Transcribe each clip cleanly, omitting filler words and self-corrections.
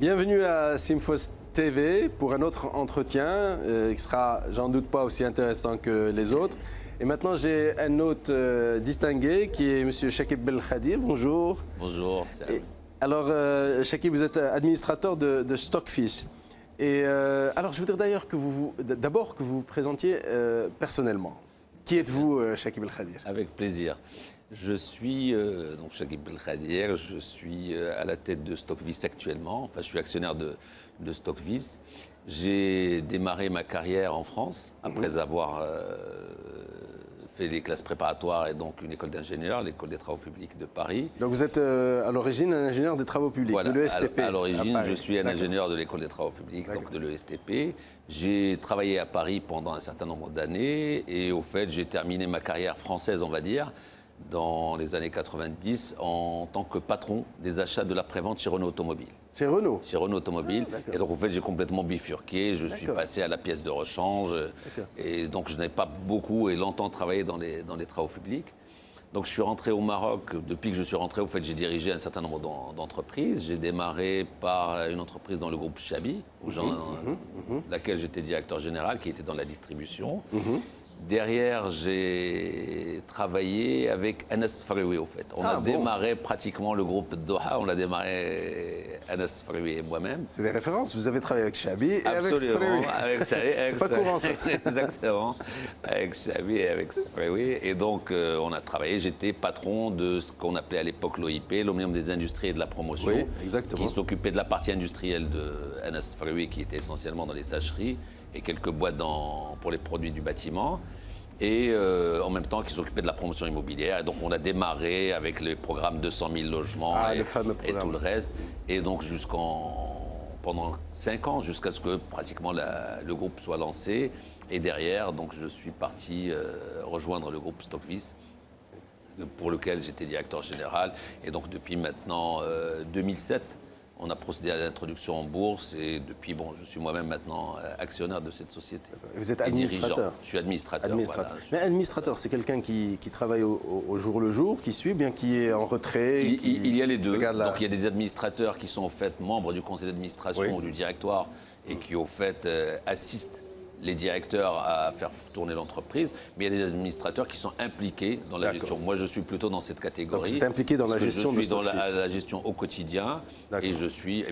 Bienvenue à Simfos TV pour un autre entretien qui sera, j'en doute pas, aussi intéressant que les autres. Et maintenant, j'ai un hôte distingué qui est M. Chakib Belkhadir. Bonjour. Bonjour. Alors, Chakib, vous êtes administrateur de Stockfish. Et alors, je voudrais d'ailleurs que vous vous présentiez personnellement. Qui êtes-vous, Chakib Belkhadir? Avec plaisir. Je suis donc Chakib Belkhadir, je suis à la tête de Stockvis actuellement. Enfin, je suis actionnaire de Stockvis. J'ai démarré ma carrière en France après avoir fait les classes préparatoires et donc une école d'ingénieur, l'école des travaux publics de Paris. Donc vous êtes à l'origine un ingénieur des travaux publics, voilà, de l'ESTP. À l'origine, je suis un ingénieur de l'école des travaux publics, donc de l'ESTP. J'ai travaillé à Paris pendant un certain nombre d'années et au fait, j'ai terminé ma carrière française, on va dire, dans les années 90 en tant que patron des achats de l'après-vente chez Renault Automobile. Chez Renault? Chez Renault Automobile. Et donc, en fait, j'ai complètement bifurqué. Je suis passé à la pièce de rechange. Et donc, je n'ai pas beaucoup et longtemps travaillé dans les travaux publics. Donc, je suis rentré au Maroc. Depuis que je suis rentré, au fait, j'ai dirigé un certain nombre d'entreprises. J'ai démarré par une entreprise dans le groupe Chabi, laquelle j'étais directeur général, qui était dans la distribution. Derrière, j'ai travaillé avec Anas Faroui, au fait. On a démarré pratiquement le groupe Doha, on a démarré Anas Faroui et moi-même. C'est des références, vous avez travaillé avec Chabi et Absolument, avec Faroui. C'est pas courant, ça. Exactement, avec Chabi et avec Faroui. Et donc, on a travaillé, j'étais patron de ce qu'on appelait à l'époque l'OIP, l'Omnium des Industries et de la Promotion, oui, exactement, qui s'occupait de la partie industrielle de Anas Faroui, qui était essentiellement dans les sacheries, et quelques boîtes pour les produits du bâtiment. Et en même temps qui s'occupait de la promotion immobilière. Et donc on a démarré avec les programmes 200 000 logements et tout le reste. Et donc pendant 5 ans, jusqu'à ce que pratiquement le groupe soit lancé. Et derrière, donc, je suis parti rejoindre le groupe Stockvis, pour lequel j'étais directeur général. Et donc depuis maintenant 2007, on a procédé à l'introduction en bourse et depuis, je suis moi-même maintenant actionnaire de cette société. Vous êtes administrateur? Je suis administrateur. Voilà. Mais administrateur, c'est quelqu'un qui travaille au jour le jour, qui suit, bien qui est en retrait? Il y a les deux. Donc il y a des administrateurs qui sont en fait membres du conseil d'administration ou du directoire et qui au fait assistent les directeurs à faire tourner l'entreprise, mais il y a des administrateurs qui sont impliqués dans la gestion. Moi, je suis plutôt dans cette catégorie. Donc, vous êtes impliqué dans la gestion de Stockfish? Je suis dans la gestion au quotidien et je suis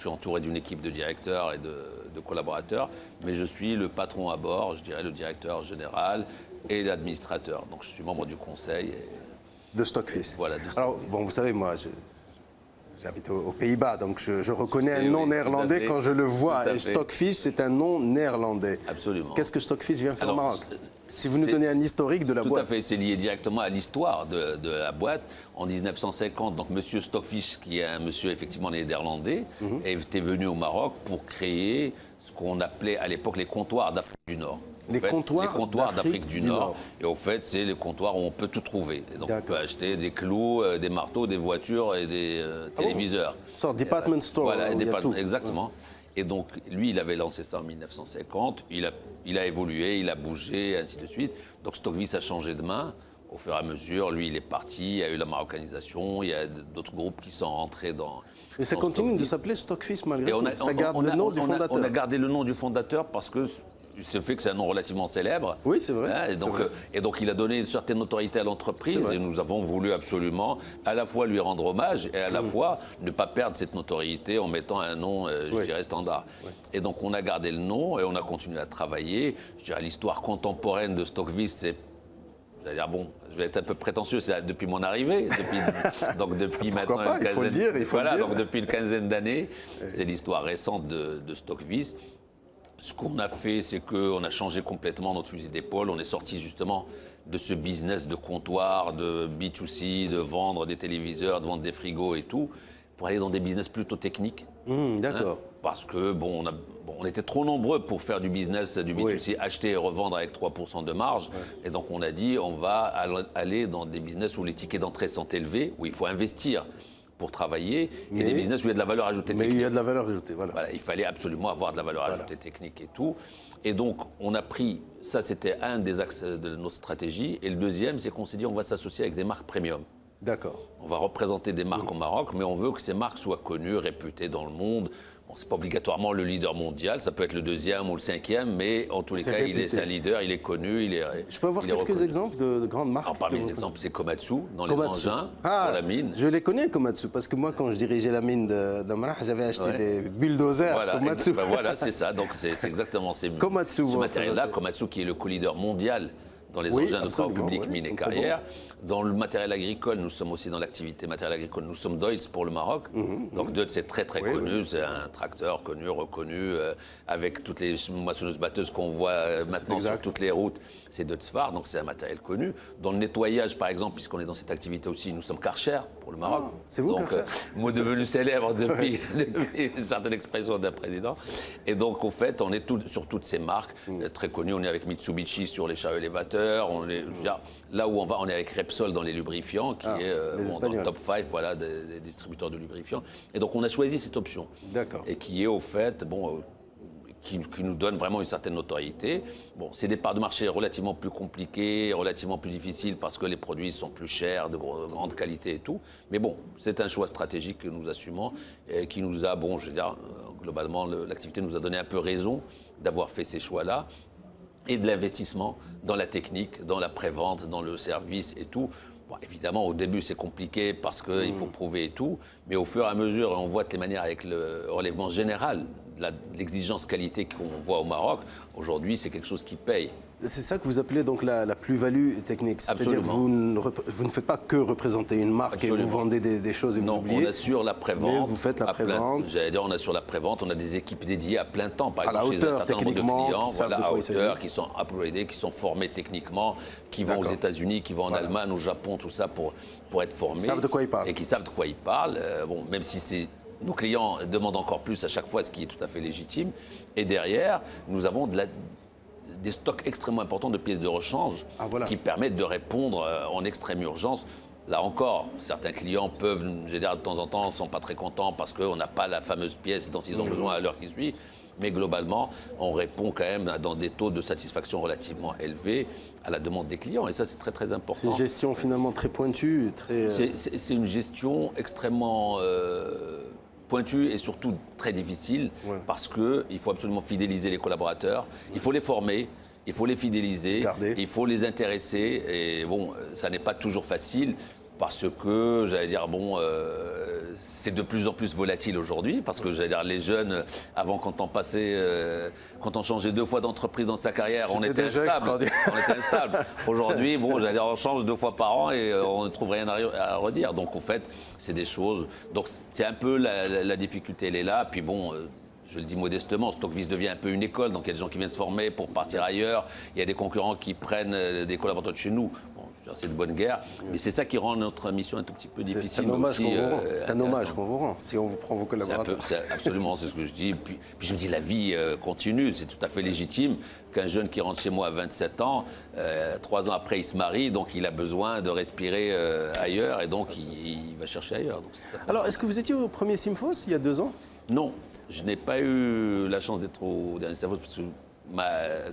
entouré d'une équipe de directeurs et de collaborateurs, mais je suis le patron à bord, je dirais le directeur général et l'administrateur. Donc, je suis membre du conseil. De Stockfish. Voilà, de Stockfish. Alors, vous savez, moi, j'habite aux Pays-Bas, donc je reconnais un nom néerlandais quand je le vois. Et Stockfish, c'est un nom néerlandais. Absolument. Qu'est-ce que Stockfish vient faire au Maroc? Si vous nous donnez un historique de la boîte. Tout à fait, c'est lié directement à l'histoire de la boîte. En 1950, donc Monsieur Stockfish, qui est un monsieur effectivement néerlandais, était venu au Maroc pour créer ce qu'on appelait à l'époque les comptoirs d'Afrique du Nord. Les comptoirs d'Afrique du Nord. Et au fait, c'est les comptoirs où on peut tout trouver. Et donc, on peut acheter des clous, des marteaux, des voitures et des téléviseurs. Sorte department store. Voilà, exactement. Et donc, lui, il avait lancé ça en 1950. Il a évolué, il a bougé, et ainsi de suite. Donc, Stockvis a changé de main. Au fur et à mesure, lui, il est parti. Il y a eu la marocanisation. Il y a d'autres groupes qui sont rentrés dans. Et ça continue de s'appeler Stockfish malgré tout. Ça garde le nom du fondateur. On a gardé le nom du fondateur parce que ce fait que c'est un nom relativement célèbre. Oui, c'est vrai. Et donc, il a donné une certaine notoriété à l'entreprise et nous avons voulu absolument à la fois lui rendre hommage et à la fois ne pas perdre cette notoriété en mettant un nom, je dirais, standard. Et donc, on a gardé le nom et on a continué à travailler. Je dirais, l'histoire contemporaine de Stockvis, c'est-à-dire, je vais être un peu prétentieux, c'est depuis mon arrivée, depuis maintenant une quinzaine, donc depuis une quinzaine d'années, c'est l'histoire récente de Stockvis. Ce qu'on a fait, c'est qu'on a changé complètement notre fusil d'épaule. On est sorti justement de ce business de comptoir, de B2C, de vendre des téléviseurs, de vendre des frigos et tout, pour aller dans des business plutôt techniques. D'accord. Parce que on était trop nombreux pour faire du business, du B2C, acheter et revendre avec 3% de marge. Et donc on a dit, on va aller dans des business où les tickets d'entrée sont élevés, où il faut investir pour travailler, et des business où il y a de la valeur ajoutée technique. Mais il y a de la valeur ajoutée, voilà. Il fallait absolument avoir de la valeur ajoutée technique et tout. Et donc, on a pris, ça c'était un des axes de notre stratégie, et le deuxième, c'est qu'on s'est dit on va s'associer avec des marques premium. D'accord. On va représenter des marques au Maroc, mais on veut que ces marques soient connues, réputées dans le monde. Bon, ce n'est pas obligatoirement le leader mondial, ça peut être le 2e ou le 5e, mais en tous les cas, c'est un leader, il est connu, Je peux avoir quelques exemples de grandes marques? Alors, parmi les exemples, c'est Komatsu, dans les engins, pour la mine. Je les connais, Komatsu, parce que moi, quand je dirigeais la mine d'Amrah, j'avais acheté des bulldozers Komatsu. Voilà, c'est ça, donc c'est exactement Komatsu, ce matériel-là, Komatsu qui est le co-leader mondial dans les engins de travaux publics, mines et carrières. Dans le matériel agricole, nous sommes aussi dans l'activité matériel agricole, nous sommes Deutz pour le Maroc. Donc Deutz, c'est très connu, c'est un tracteur connu, reconnu, avec toutes les moissonneuses-batteuses qu'on voit maintenant sur toutes les routes, c'est Deutz-Fahr, donc c'est un matériel connu. Dans le nettoyage, par exemple, puisqu'on est dans cette activité aussi, nous sommes Karcher pour le Maroc. C'est vous, donc, mot devenu célèbre depuis une certaine expression d'un président. Et donc, au fait, on est sur toutes ces marques très connues. On est avec Mitsubishi sur les chariots élévateurs. On est, là où on va, on est avec Repsol dans les lubrifiants, qui est dans le top 5 des distributeurs de lubrifiants. Et donc on a choisi cette option. D'accord. Et qui est au fait, qui nous donne vraiment une certaine notoriété. Bon, c'est des parts de marché relativement plus compliquées, relativement plus difficiles parce que les produits sont plus chers, de grande qualité et tout. Mais bon, c'est un choix stratégique que nous assumons et qui nous a, globalement, l'activité nous a donné un peu raison d'avoir fait ces choix-là. Et de l'investissement dans la technique, dans la prévente, dans le service et tout. Bon, évidemment, au début, c'est compliqué parce qu'il faut prouver et tout, mais au fur et à mesure, on voit de les manières avec le relèvement général de l'exigence qualité qu'on voit au Maroc. Aujourd'hui, c'est quelque chose qui paye. C'est ça que vous appelez donc la plus-value technique. C'est-à-dire que vous ne faites pas que représenter une marque et vous vendez des choses et vous oubliez. Non, on assure la prévente. Vous faites la prévente. J'allais dire, on assure la prévente. On a des équipes dédiées à plein temps. Par exemple, chez un certain nombre de clients, à hauteur, qui sont upgradés, qui sont formés techniquement, qui vont aux États-Unis, qui vont en Allemagne, au Japon, tout ça pour être formés. Ils savent de quoi ils parlent. Et qui savent de quoi ils parlent. Même si nos clients demandent encore plus à chaque fois, ce qui est tout à fait légitime. Et derrière, nous avons des stocks extrêmement importants de pièces de rechange qui permettent de répondre en extrême urgence. Là encore, certains clients peuvent, de temps en temps, ne sont pas très contents parce qu'on n'a pas la fameuse pièce dont ils ont besoin à l'heure qui suit. Mais globalement, on répond quand même dans des taux de satisfaction relativement élevés à la demande des clients. Et ça, c'est très important. C'est une gestion finalement très pointue. C'est une gestion extrêmement pointue et surtout très difficile parce qu'il faut absolument fidéliser les collaborateurs, il faut les former, il faut les fidéliser, il faut les intéresser. Et ça n'est pas toujours facile parce que, c'est de plus en plus volatile aujourd'hui, parce que les jeunes, avant, quand on changeait 2 fois d'entreprise dans sa carrière, on était instable. Aujourd'hui, on change 2 fois par an et on ne trouve rien à redire. Donc, en fait, c'est des choses. Donc, c'est un peu la difficulté, elle est là. Puis je le dis modestement, Stockvis devient un peu une école, donc il y a des gens qui viennent se former pour partir ailleurs, il y a des concurrents qui prennent des collaborateurs de chez nous. C'est de bonne guerre, mais c'est ça qui rend notre mission un tout petit peu difficile. C'est un hommage qu'on vous rend si on vous prend vos collaborateurs. Absolument, c'est ce que je dis. Puis je me dis, la vie continue, c'est tout à fait légitime qu'un jeune qui rentre chez moi à 27 ans, 3 ans après, il se marie, donc il a besoin de respirer ailleurs, et donc il va chercher ailleurs. Donc, alors, est-ce que vous étiez au premier Simfos il y a 2 ans? Non, je n'ai pas eu la chance d'être au dernier Simfos parce que,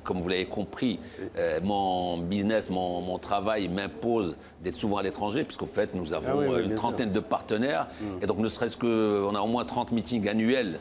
comme vous l'avez compris, mon business, mon travail m'impose d'être souvent à l'étranger, puisqu'au fait, nous avons une trentaine de partenaires. Et donc, ne serait-ce qu'on a au moins 30 meetings annuels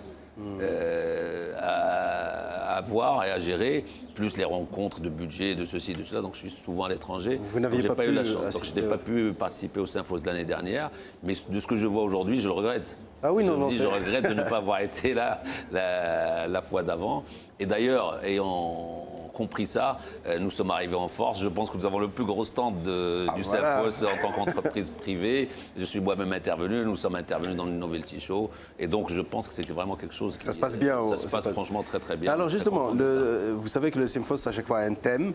à voir et à gérer, plus les rencontres de budget, de ceci, de cela. Donc, je suis souvent à l'étranger. Vous n'aviez pas eu la chance. Donc, je n'ai pas pu participer au Simfos de l'année dernière. Mais de ce que je vois aujourd'hui, je le regrette. Ah oui, je regrette de ne pas avoir été là la fois d'avant. Et d'ailleurs, ayant compris ça, nous sommes arrivés en force. Je pense que nous avons le plus gros stand du Simfos en tant qu'entreprise privée. Je suis moi-même intervenu. Nous sommes intervenus dans le Novelty Show. Et donc, je pense que c'est vraiment quelque chose ça se passe bien. Ça se passe franchement très, très bien. Alors justement, vous savez que le Simfos, à chaque fois, a un thème.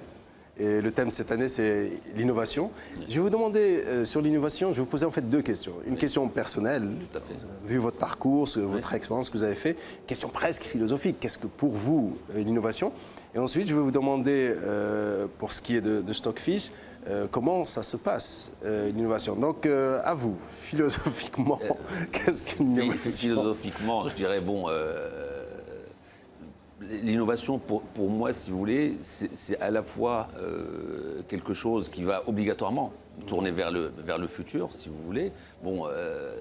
Et le thème cette année, c'est l'innovation. Je vais vous demander, sur l'innovation, je vais vous poser en fait 2 questions. Une question personnelle, tout à fait. Vu votre parcours, votre expérience que vous avez fait. Question presque philosophique, qu'est-ce que pour vous l'innovation? Et ensuite, je vais vous demander, pour ce qui est de Stockfish, comment ça se passe, l'innovation. Donc, à vous, philosophiquement, qu'est-ce qu'une innovation? Philosophiquement, je dirais, L'innovation, pour moi, si vous voulez, c'est à la fois quelque chose qui va obligatoirement tourner vers le futur, si vous voulez. Bon,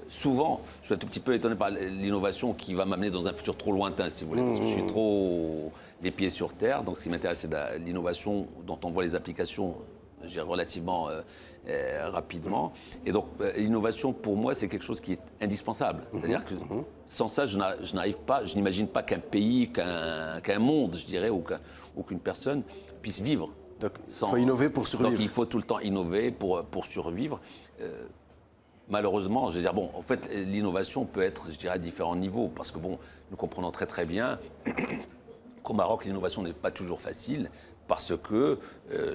souvent, je suis un tout petit peu étonné par l'innovation qui va m'amener dans un futur trop lointain, si vous voulez, parce que je suis trop les pieds sur terre. Donc, ce qui m'intéresse, c'est l'innovation dont on voit les applications relativement rapidement. Et donc, l'innovation, pour moi, c'est quelque chose qui est indispensable. C'est-à-dire que sans ça, je n'arrive pas, je n'imagine pas qu'un pays, qu'un monde, je dirais, ou qu'une personne puisse vivre. Donc, il faut innover pour survivre. Donc, il faut tout le temps innover pour survivre. Malheureusement, je veux dire, bon, en fait, l'innovation peut être, je dirais, à différents niveaux. Parce que, bon, nous comprenons très, très bien qu'au Maroc, l'innovation n'est pas toujours facile. Parce que,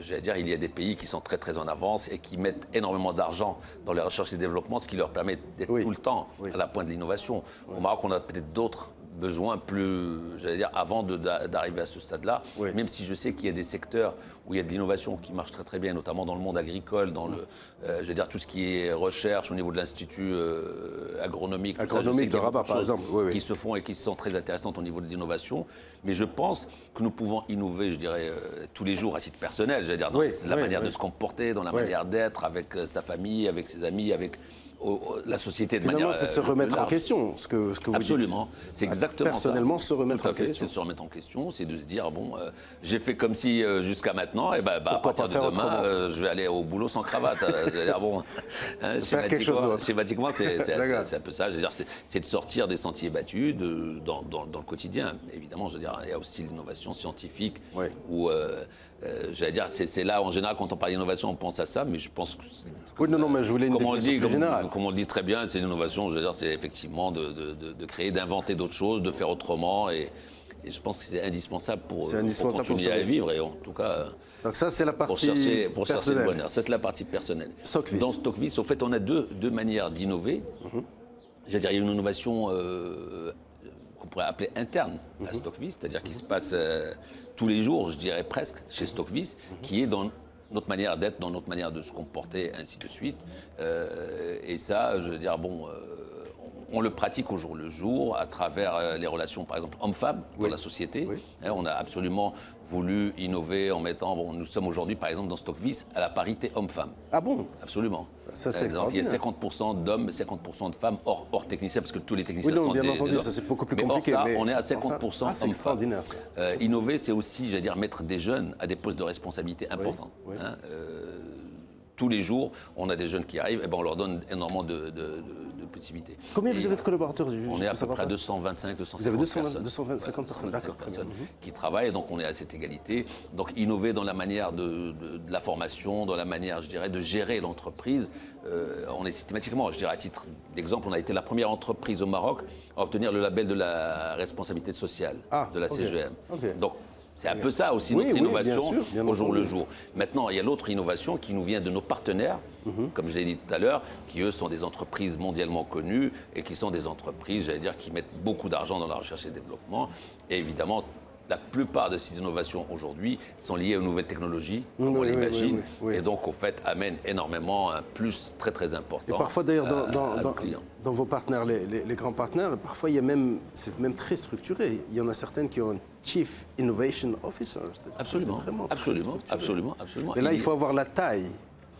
j'allais dire, il y a des pays qui sont très très en avance et qui mettent énormément d'argent dans les recherches et développement, ce qui leur permet d'être tout le temps à la pointe de l'innovation. Au Maroc, on a peut-être d'autres besoins plus, j'allais dire, avant d'arriver à ce stade-là, même si je sais qu'il y a des secteurs où il y a de l'innovation qui marche très très bien, notamment dans le monde agricole, dans le, je veux dire, tout ce qui est recherche au niveau de l'Institut agronomique, de Rabat, par exemple, qui se font et qui sont très intéressantes au niveau de l'innovation. Mais je pense que nous pouvons innover, je dirais, tous les jours à titre personnel, j'allais dire, dans la manière de se comporter, dans la manière d'être avec sa famille, avec ses amis, avec la société de Finalement, manière. c'est se remettre en question, ce que vous dites. Absolument, c'est exactement personnellement, ça. se remettre en question. C'est de se remettre en question, c'est de se dire, bon, j'ai fait comme si jusqu'à maintenant, et à partir de demain, je vais aller au boulot sans cravate. Bon, faire quelque chose d'autre. Schématiquement, c'est un peu ça. Je veux dire, c'est de sortir des sentiers battus dans le quotidien. Évidemment, je veux dire, il y a aussi l'innovation scientifique, où j'allais dire, c'est là, en général, quand on parle d'innovation, on pense à ça, mais je pense que... Oui, non, mais je voulais une définition plus générale. Comme on le dit très bien, c'est l'innovation, je veux dire, c'est effectivement de créer, d'inventer d'autres choses, de faire autrement, et je pense que c'est indispensable pour continuer à vivre, et en tout cas... Donc ça, c'est la partie pour chercher le bonheur. Ça, c'est la partie personnelle. Stockvis. Dans Stockvis, au fait, on a deux manières d'innover. J'allais dire, il y a une innovation qu'on pourrait appeler interne à Stockvis, c'est-à-dire qui se passe tous les jours, je dirais presque, chez Stockvis, qui est dans notre manière d'être, dans notre manière de se comporter, ainsi de suite. Et ça, je veux dire, bon, on le pratique au jour le jour à travers les relations, par exemple, hommes-femmes dans la société. On a absolument voulu innover en mettant, bon, nous sommes aujourd'hui, par exemple, dans Stockvis, à la parité hommes-femmes. Ah bon? Absolument. Ça, c'est donc, il y a 50% d'hommes et 50% de femmes hors techniciens, parce que tous les techniciens sont bien des entendu, hommes. ça c'est beaucoup plus mais compliqué. Hors ça, on est à 50% hommes-femmes. C'est extraordinaire, ça. Innover, c'est aussi, j'allais dire, mettre des jeunes à des postes de responsabilité importants. Tous les jours, on a des jeunes qui arrivent, et ben on leur donne énormément de possibilités. Combien vous avez de collaborateurs? On est à peu près à 225, 250 Vous avez personnes. 250 personnes, d'accord. Qui travaillent, donc on est à cette égalité. Donc innover dans la manière de la formation, dans la manière, je dirais, de gérer l'entreprise. On est systématiquement, je dirais à titre d'exemple, on a été la première entreprise au Maroc à obtenir le label de la responsabilité sociale de la CGM. Donc, c'est un peu ça aussi, notre innovation au jour le jour. Maintenant, il y a l'autre innovation qui nous vient de nos partenaires, comme je l'ai dit tout à l'heure, qui eux sont des entreprises mondialement connues et qui sont des entreprises, j'allais dire, qui mettent beaucoup d'argent dans la recherche et le développement. Et évidemment, la plupart de ces innovations aujourd'hui sont liées aux nouvelles technologies, comme on l'imagine, et donc au fait amènent énormément un plus très très important. Et parfois d'ailleurs dans vos partenaires, les grands partenaires, parfois c'est même très structuré. Il y en a certaines qui ont un Chief Innovation Officer. Absolument. Mais là, il faut avoir la taille.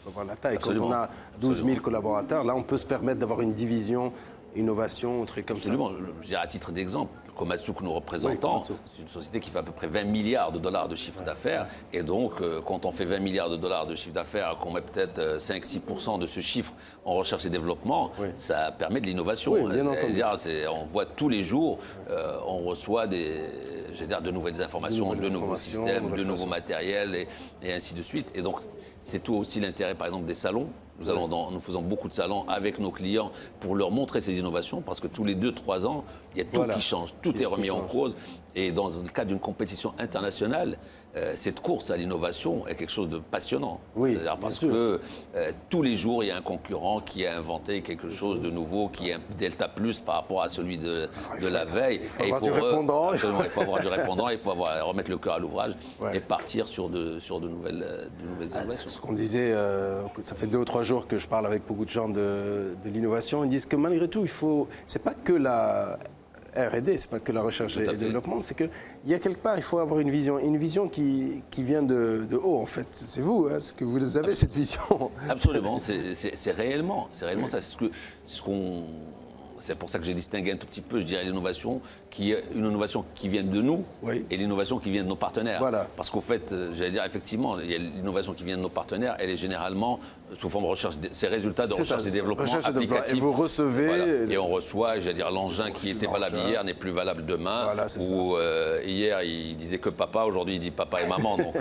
Quand on a 12 000 collaborateurs, là, on peut se permettre d'avoir une division innovation, un truc comme ça. Absolument. À titre d'exemple, Komatsu que nous représentons, c'est une société qui fait à peu près 20 milliards de dollars de chiffre d'affaires. Et donc, quand on fait 20 milliards de dollars de chiffre d'affaires, qu'on met peut-être 5-6% de ce chiffre en recherche et développement, ça permet de l'innovation. On voit tous les jours, on reçoit de nouvelles informations, de nouveaux systèmes, de nouveaux matériels et ainsi de suite. Et donc, c'est tout aussi l'intérêt, par exemple, des salons. Nous faisons beaucoup de salons avec nos clients pour leur montrer ces innovations parce que tous les 2-3 ans, il y a tout qui change, tout est remis en cause. Et dans le cadre d'une compétition internationale, cette course à l'innovation est quelque chose de passionnant. Parce que tous les jours, il y a un concurrent qui a inventé quelque chose de nouveau, qui est un delta plus par rapport à celui de la veille. Il faut avoir du répondant, il faut remettre le cœur à l'ouvrage et partir sur de nouvelles innovations. Ce qu'on disait, ça fait 2 ou 3 jours que je parle avec beaucoup de gens de l'innovation. Ils disent que malgré tout, c'est pas que R&D, c'est pas que la recherche et le développement, c'est qu'il y a quelque part, il faut avoir une vision qui vient de haut, en fait. C'est vous, hein, ce que vous avez, cette vision. Absolument, c'est réellement ça. C'est pour ça que j'ai distingué un tout petit peu, je dirais, l'innovation, qui est une innovation qui vient de nous et l'innovation qui vient de nos partenaires. Voilà. Parce qu'au fait, j'allais dire, effectivement, il y a l'innovation qui vient de nos partenaires, elle est généralement sous forme de recherche, ces résultats de recherche et développement applicatif. Et vous recevez... Voilà. Et on reçoit, j'allais dire, l'engin qui était valable hier n'est plus valable demain. Voilà, ou hier, il disait que papa, aujourd'hui, il dit papa et maman, donc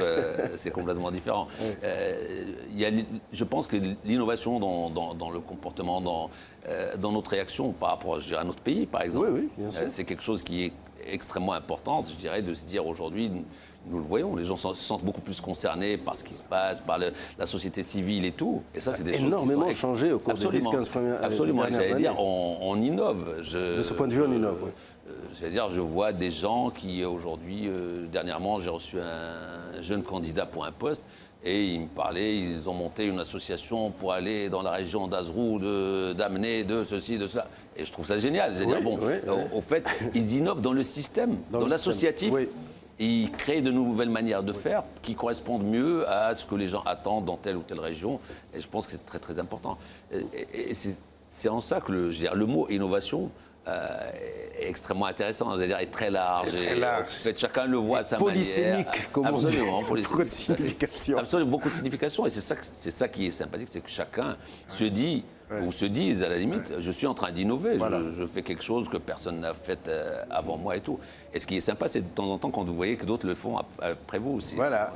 c'est complètement différent. Je pense que l'innovation dans le comportement, dans notre réaction par rapport, je dirais, à notre pays, par exemple, c'est quelque chose qui est extrêmement important, je dirais, de se dire aujourd'hui, nous le voyons, les gens se sentent beaucoup plus concernés par ce qui se passe, par la société civile et tout. Et ça, c'est des choses qui sont énormément changé au cours des 10-15 premières années. Absolument, j'allais dire, on innove. De ce point de vue, on innove, oui. J'allais dire, je vois des gens qui, aujourd'hui, dernièrement, j'ai reçu un jeune candidat pour un poste, et ils me parlaient, ils ont monté une association pour aller dans la région d'Azrou, d'amener de ceci, de cela. Et je trouve ça génial. C'est-à-dire, au fait, ils innovent dans le système, dans l'associatif. Ils créent de nouvelles manières de faire qui correspondent mieux à ce que les gens attendent dans telle ou telle région. Et je pense que c'est très, très important. Et c'est en ça que le mot innovation est extrêmement intéressant, c'est-à-dire est très large. En fait, chacun le voit à sa manière. Polysémique, comme on dit. Beaucoup de signification. Absolument, beaucoup de signification. Et c'est ça qui est sympathique, c'est que chacun se dit, ou se disent à la limite, je suis en train d'innover, je fais quelque chose que personne n'a fait avant moi et tout. Et ce qui est sympa, c'est de temps en temps quand vous voyez que d'autres le font après vous aussi. Voilà,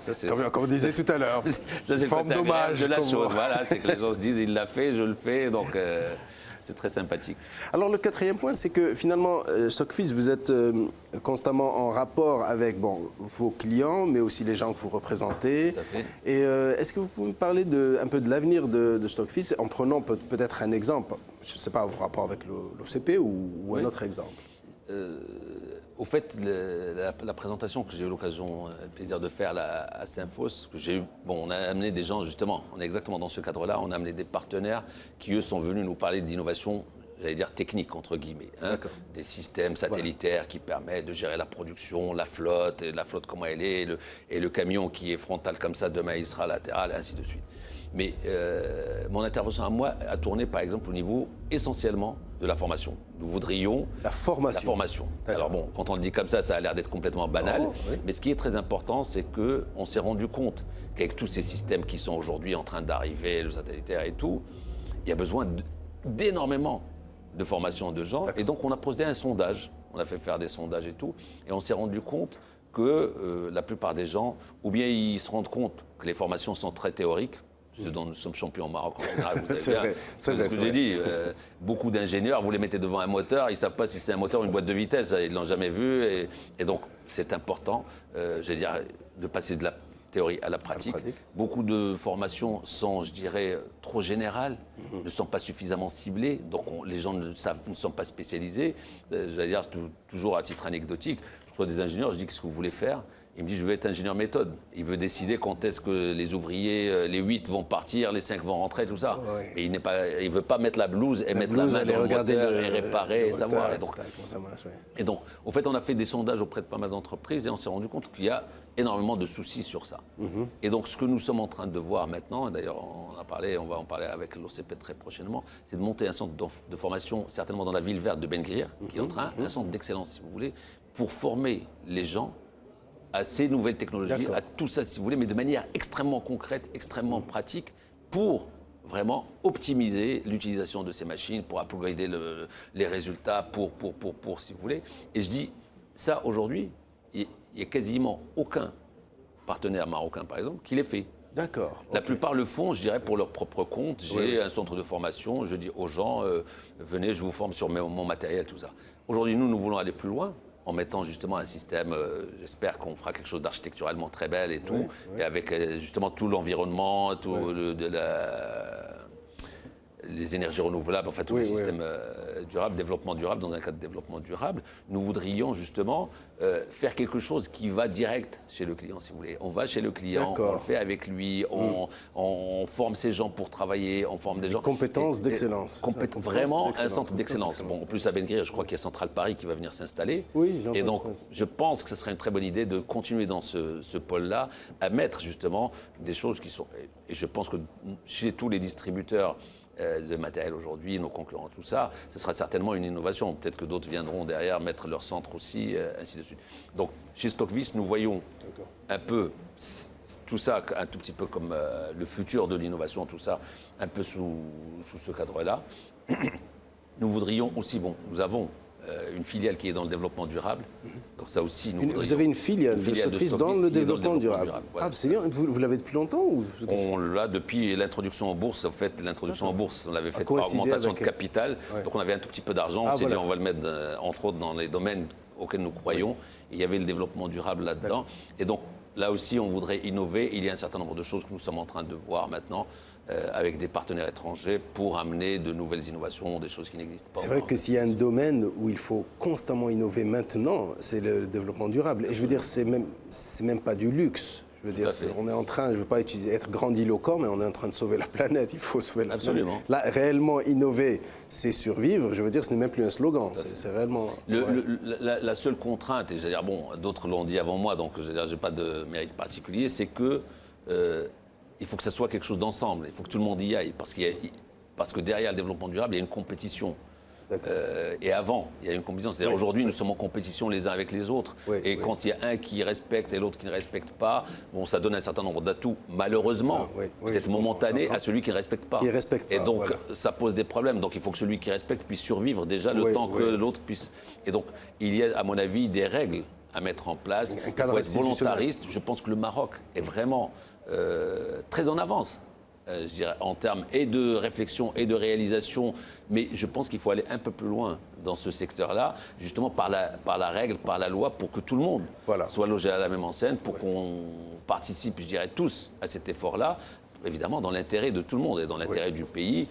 comme on disait tout à l'heure. C'est une forme d'hommage de la chose. Voilà, c'est que les gens se disent, il l'a fait, je le fais, donc... c'est très sympathique. Alors le quatrième point, c'est que finalement, Stockfish, vous êtes constamment en rapport avec vos clients, mais aussi les gens que vous représentez. Tout à fait. Et est-ce que vous pouvez me parler un peu de l'avenir de Stockfish, en prenant peut-être un exemple, je ne sais pas, vos rapports avec l'OCP ou un autre exemple? Au fait, la présentation que j'ai eu l'occasion, le plaisir de faire là, à Synfos, on a amené des gens, justement, on est exactement dans ce cadre-là, on a amené des partenaires qui, eux, sont venus nous parler d'innovation, j'allais dire technique, entre guillemets. Hein, des systèmes satellitaires qui permettent de gérer la production, la flotte comment elle est, et le camion qui est frontal comme ça, demain il sera latéral, et ainsi de suite. Mais mon intervention à moi a tourné, par exemple, au niveau essentiellement de la formation. Nous voudrions... La formation. Alors bon, quand on le dit comme ça a l'air d'être complètement banal. Mais ce qui est très important, c'est qu'on s'est rendu compte qu'avec tous ces systèmes qui sont aujourd'hui en train d'arriver, le satellitaire et tout, il y a besoin d'énormément de formation de gens. Et donc, on a posé un sondage. On a fait faire des sondages et tout. Et on s'est rendu compte que la plupart des gens, ou bien ils se rendent compte que les formations sont très théoriques, ce dont nous sommes champions au Maroc en général, vous savez bien. C'est ce que j'ai dit. Beaucoup d'ingénieurs, vous les mettez devant un moteur, ils ne savent pas si c'est un moteur ou une boîte de vitesse, ils ne l'ont jamais vu. Et donc, c'est important, j'allais dire, de passer de la théorie à la pratique. Beaucoup de formations sont, je dirais, trop générales, ne sont pas suffisamment ciblées, donc les gens ne sont pas spécialisés. J'allais dire, toujours à titre anecdotique, je reçois des ingénieurs, je dis, qu'est-ce que vous voulez faire ? Il me dit, je veux être ingénieur méthode. Il veut décider quand est-ce que les ouvriers, les 8 vont partir, les 5 vont rentrer, tout ça. Et il ne veut pas mettre la blouse et mettre la main dans le moteur et réparer et savoir. Et donc, au fait, on a fait des sondages auprès de pas mal d'entreprises et on s'est rendu compte qu'il y a énormément de soucis sur ça. Et donc, ce que nous sommes en train de voir maintenant, et d'ailleurs, on va en parler avec l'OCP très prochainement, c'est de monter un centre de formation, certainement dans la ville verte de Ben Gurir, qui est en train, un centre d'excellence, si vous voulez, pour former les gens à ces nouvelles technologies, à tout ça, si vous voulez, mais de manière extrêmement concrète, extrêmement pratique, pour vraiment optimiser l'utilisation de ces machines, pour upgrader les résultats, pour, si vous voulez. Et je dis, ça, aujourd'hui, il n'y a quasiment aucun partenaire marocain, par exemple, qui l'ait fait. D'accord. La plupart le font, je dirais, pour leur propre compte. J'ai un centre de formation, je dis aux gens, venez, je vous forme sur mon matériel, tout ça. Aujourd'hui, nous voulons aller plus loin, en mettant justement un système, j'espère qu'on fera quelque chose d'architecturalement très belle et tout, et avec justement tout l'environnement, tout les énergies renouvelables, enfin tout le système durable, développement durable, dans un cadre de développement durable, nous voudrions justement faire quelque chose qui va direct chez le client, si vous voulez. On va chez le client, on le fait avec lui, on forme ces gens pour travailler, on forme des gens... Compétences d'excellence. Vraiment un centre d'excellence. Bon, en plus, à Ben Guir, je crois qu'il y a Centrale Paris qui va venir s'installer. Oui, et donc, je pense que ce serait une très bonne idée de continuer dans ce pôle-là, à mettre justement des choses qui sont... Et je pense que chez tous les distributeurs de matériel aujourd'hui, nos concurrents, tout ça, ce sera certainement une innovation. Peut-être que d'autres viendront derrière mettre leur centre aussi, ainsi de suite. Donc, chez Stockvis, nous voyons un peu tout ça, un tout petit peu comme le futur de l'innovation, tout ça, un peu sous ce cadre-là. Nous voudrions aussi, bon, nous avons une filiale qui est dans le développement durable. Donc ça aussi, vous avez une filiale de Stockvis dans le développement durable. Voilà. Ah, c'est bien. Vous l'avez depuis longtemps ou... On l'a depuis l'introduction en bourse. En fait, l'introduction en bourse, on l'avait faite par augmentation de capital. Ouais. Donc on avait un tout petit peu d'argent. On s'est dit, on va le mettre, entre autres, dans les domaines auxquels nous croyons. Ouais. Et il y avait le développement durable là-dedans. Et donc, là aussi, on voudrait innover. Il y a un certain nombre de choses que nous sommes en train de voir maintenant. Avec des partenaires étrangers pour amener de nouvelles innovations, des choses qui n'existent pas. C'est vrai que s'il y a un domaine où il faut constamment innover maintenant, c'est le développement durable. Et je veux dire, c'est même pas du luxe. Je veux dire, on est en train, je ne veux pas être grandiloquent, mais on est en train de sauver la planète. Il faut sauver la planète. Là, réellement innover, c'est survivre. Je veux dire, ce n'est même plus un slogan. C'est réellement... La seule contrainte, et j'allais dire, bon, d'autres l'ont dit avant moi, donc je n'ai pas de mérite particulier, c'est que... il faut que ça soit quelque chose d'ensemble, il faut que tout le monde y aille, parce que derrière le développement durable, il y a une compétition. Et avant, il y a une compétition. C'est-à-dire aujourd'hui, nous sommes en compétition les uns avec les autres. Quand il y a un qui respecte et l'autre qui ne respecte pas, bon, ça donne un certain nombre d'atouts, malheureusement, peut-être momentanés, à celui qui ne respecte pas. Et donc, ça pose des problèmes. Donc, il faut que celui qui respecte puisse survivre déjà le temps que l'autre puisse... Et donc, il y a, à mon avis, des règles à mettre en place. Il faut être volontariste. Je pense que le Maroc est vraiment... très en avance, je dirais, en termes et de réflexion et de réalisation, mais je pense qu'il faut aller un peu plus loin dans ce secteur-là, justement par la règle, par la loi, pour que tout le monde soit logé à la même enseigne, pour qu'on participe, je dirais, tous à cet effort-là, évidemment dans l'intérêt de tout le monde et dans l'intérêt du pays.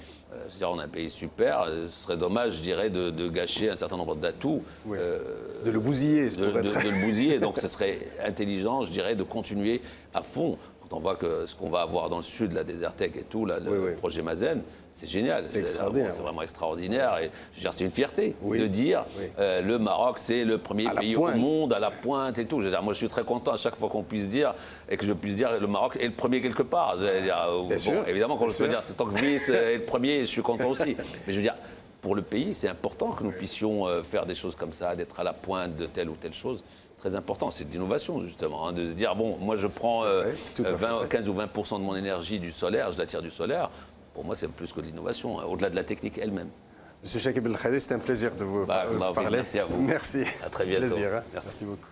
Je dirais, on a un pays super, ce serait dommage, je dirais, de gâcher un certain nombre d'atouts. De le bousiller, de le bousiller, donc ce serait intelligent, je dirais, de continuer à fond. On voit que ce qu'on va avoir dans le sud, la Desertec et tout, là, le projet Mazen, c'est génial. C'est extraordinaire. C'est vraiment extraordinaire. Et c'est une fierté de dire le Maroc, c'est le premier pays au monde à la pointe et tout. Je veux dire, moi, je suis très content à chaque fois qu'on puisse dire et que je puisse dire le Maroc est le premier quelque part. Évidemment, quand je peux dire c'est Stockvis est le premier, je suis content aussi. Mais je veux dire, pour le pays, c'est important que nous puissions faire des choses comme ça, d'être à la pointe de telle ou telle chose. Très important, c'est de l'innovation justement, de se dire, bon, moi je prends 15 ou 20% de mon énergie du solaire, je la tire du solaire, pour moi c'est plus que de l'innovation, au-delà de la technique elle-même. Monsieur Chakib Belkhadi, c'était un plaisir de vous parler. Merci à vous. Merci. À très bientôt. Plaisir, hein. Merci beaucoup.